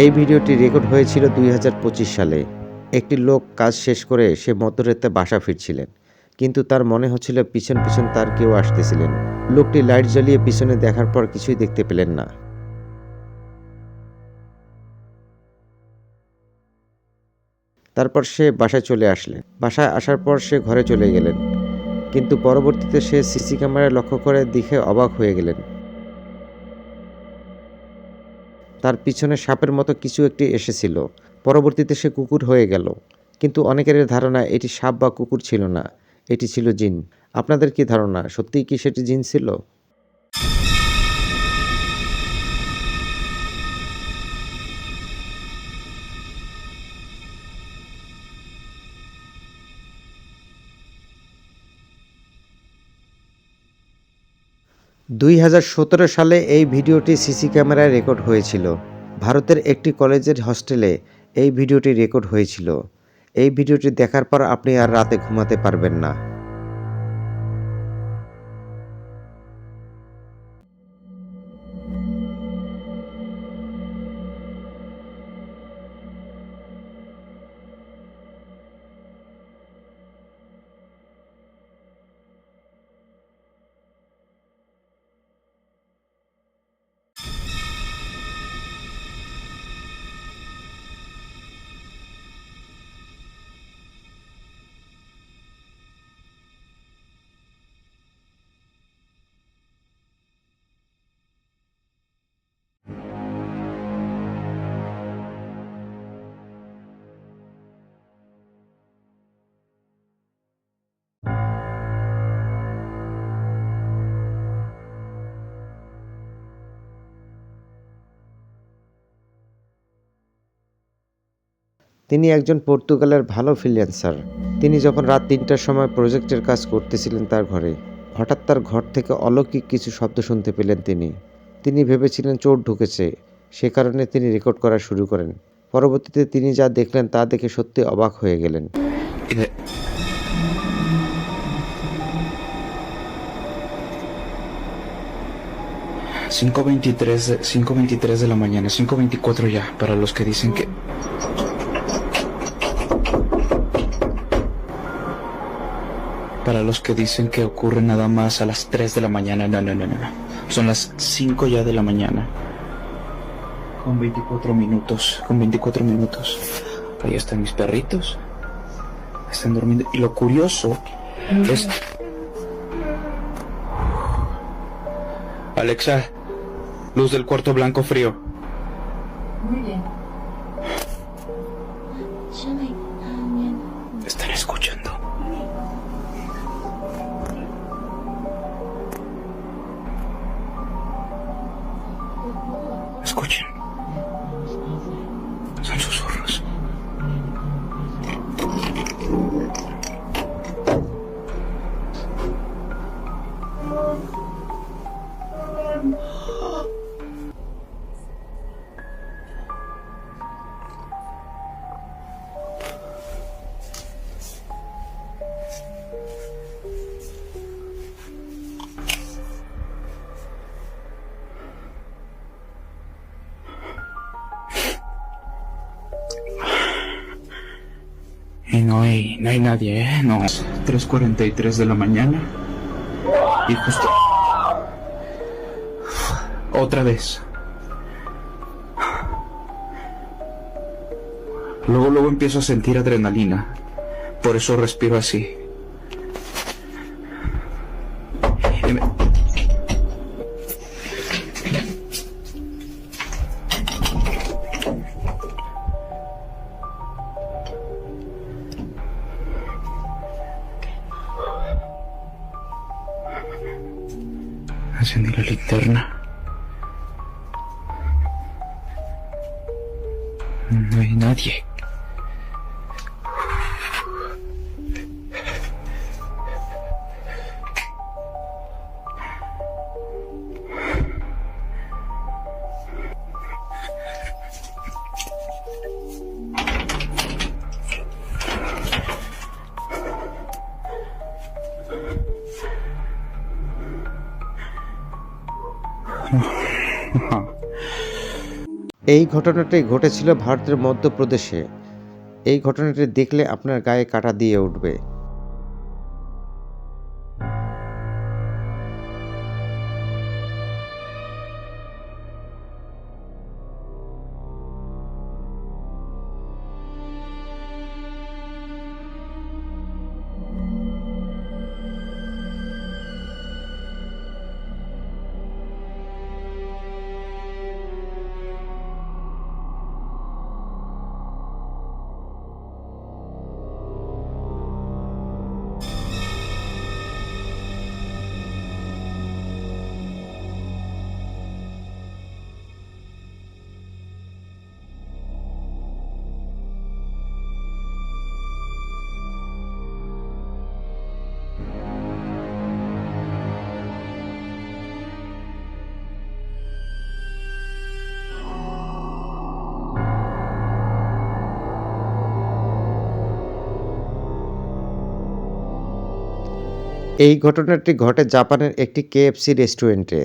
এই ভিডিওটি রেকর্ড হয়েছিল ২০২৫ সালে। একটি লোক কাজ শেষ করে সে মধ্যরাতে বাসা ফিরছিলেন, কিন্তু তার মনে হচ্ছিল পিছন পিছন তার কেউ আসতেছিলেন। লোকটি লাইট জ্বালিয়ে পিছনে দেখার পর কিছুই দেখতে পেলেন না। তারপর সে বাসায় চলে আসলেন। বাসায় আসার পর সে ঘরে চলে গেলেন, কিন্তু পরবর্তীতে সে সিসি ক্যামেরায় লক্ষ্য করে দেখে অবাক হয়ে গেলেন। তার পিছনে সাপের মতো কিছু একটি এসেছিল। পরবর্তীতে সে কুকুর হয়ে গেল, কিন্তু অনেকের ধারণা এটি সাপ বা কুকুর ছিল না, এটি ছিল জিন। আপনাদের কি ধারণা, সত্যিই কি সেটি জিন ছিল? দুই সালে এই ভিডিওটি সিসি ক্যামেরায় রেকর্ড হয়েছিল। ভারতের একটি কলেজের হস্টেলে এই ভিডিওটি রেকর্ড হয়েছিল। এই ভিডিওটি দেখার পর আপনি আর রাতে ঘুমাতে পারবেন না। তিনি একজন পর্তুগালের ভালো ফ্রিল্যান্সার। তিনি যখন রাত ৩টার সময় প্রজেক্টের কাজ করতেছিলেন তার ঘরে, হঠাৎ তার ঘর থেকে অলৌকিক কিছু শব্দ শুনতে পেলেন তিনি ভেবেছিলেন চোর ঢুকেছে, সে কারণে তিনি রেকর্ড করা শুরু করেন। পরবর্তীতে তিনি যা দেখলেন তা দেখে সত্যি অবাক হয়ে গেলেন। Cinco veintitrés, 5:23 de la mañana, 5:24 ya, para los que dicen que... Para los que dicen que ocurre nada más a las 3 de la mañana, no. Son las 5 ya de la mañana. Con 24 minutos, Ahí están mis perritos. Están durmiendo. Y lo curioso es... Alexa, luz del cuarto blanco frío. Muy bien. Están escuchando. Escuchen. Son susurros. Y no hay nadie, ¿eh? No. 3:43 de la mañana. Y justo... Otra vez. Luego empiezo a sentir adrenalina. Por eso respiro así. Y me... Encendí la linterna. No hay nadie. এই ঘটনাটি ঘটেছিল ভারতের মধ্যপ্রদেশে। এই ঘটনাটি দেখলে আপনার গায়ে কাঁটা দিয়ে উঠবে। এই ঘটনাটি ঘটে জাপানের একটি কেএফসি রেস্টুরেন্টে।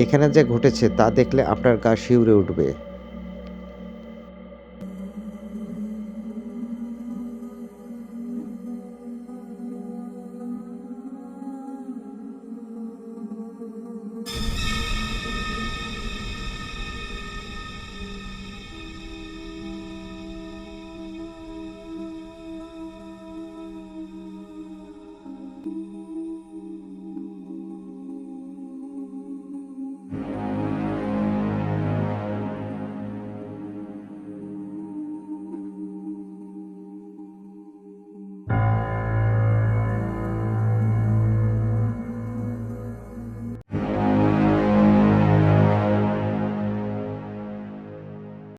এখানে যা ঘটেছে তা দেখলে আপনার গা শিউরে উঠবে।